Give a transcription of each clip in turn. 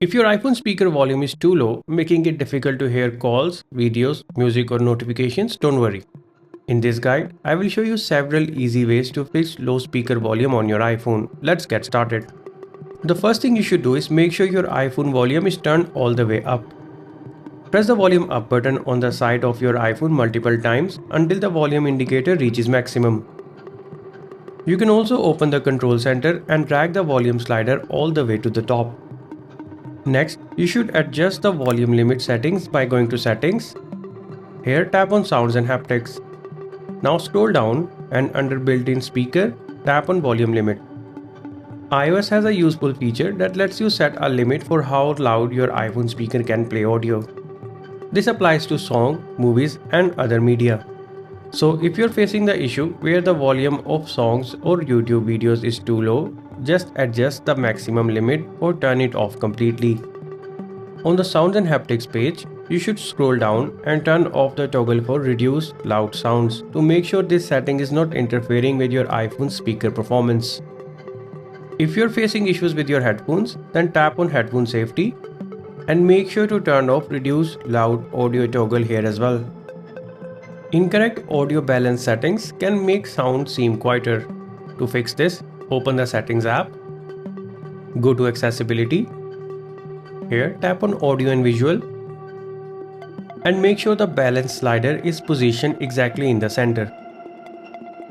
If your iPhone speaker volume is too low, making it difficult to hear calls, videos, music or notifications, don't worry. In this guide, I will show you several easy ways to fix low speaker volume on your iPhone. Let's get started. The first thing you should do is make sure your iPhone volume is turned all the way up. Press the volume up button on the side of your iPhone multiple times until the volume indicator reaches maximum. You can also open the control center and drag the volume slider all the way to the top. Next, you should adjust the volume limit settings by going to Settings. Here tap on Sounds and Haptics. Now scroll down and under Built-in Speaker, tap on Volume Limit. iOS has a useful feature that lets you set a limit for how loud your iPhone speaker can play audio. This applies to song, movies and other media. So if you're facing the issue where the volume of songs or YouTube videos is too low, just adjust the maximum limit or turn it off completely. On the Sounds and Haptics page, you should scroll down and turn off the toggle for Reduce Loud Sounds to make sure this setting is not interfering with your iPhone speaker performance. If you're facing issues with your headphones, then tap on Headphone Safety and make sure to turn off Reduce Loud Audio toggle here as well. Incorrect audio balance settings can make sound seem quieter. To fix this, open the Settings app, go to Accessibility. Here tap on Audio and Visual and make sure the balance slider is positioned exactly in the center.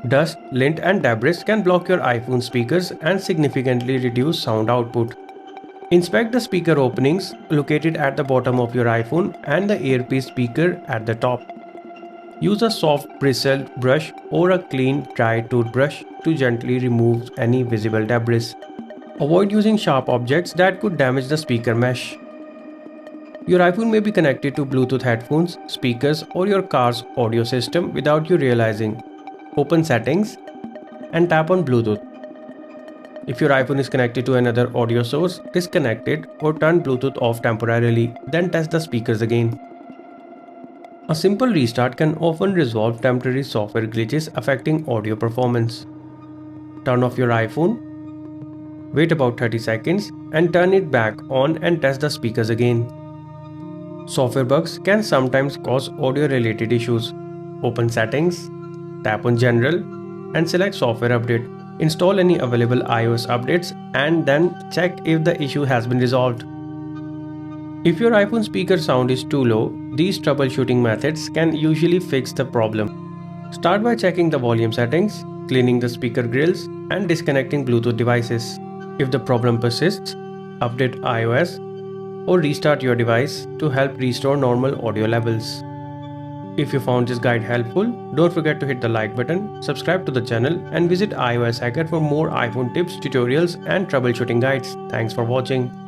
Dust, lint and debris can block your iPhone speakers and significantly reduce sound output. Inspect the speaker openings located at the bottom of your iPhone and the earpiece speaker at the top. Use a soft bristled brush or a clean, dry toothbrush to gently remove any visible debris. Avoid using sharp objects that could damage the speaker mesh. Your iPhone may be connected to Bluetooth headphones, speakers, or your car's audio system without you realizing. Open Settings and tap on Bluetooth. If your iPhone is connected to another audio source, disconnect it or turn Bluetooth off temporarily, then test the speakers again. A simple restart can often resolve temporary software glitches affecting audio performance. Turn off your iPhone, wait about 30 seconds and turn it back on and test the speakers again. Software bugs can sometimes cause audio-related issues. Open Settings, tap on General and select Software Update. Install any available iOS updates and then check if the issue has been resolved. If your iPhone speaker sound is too low, these troubleshooting methods can usually fix the problem. Start by checking the volume settings, cleaning the speaker grills, and disconnecting Bluetooth devices. If the problem persists, update iOS or restart your device to help restore normal audio levels. If you found this guide helpful, don't forget to hit the like button, subscribe to the channel, and visit iOS Hacker for more iPhone tips, tutorials, and troubleshooting guides. Thanks for watching.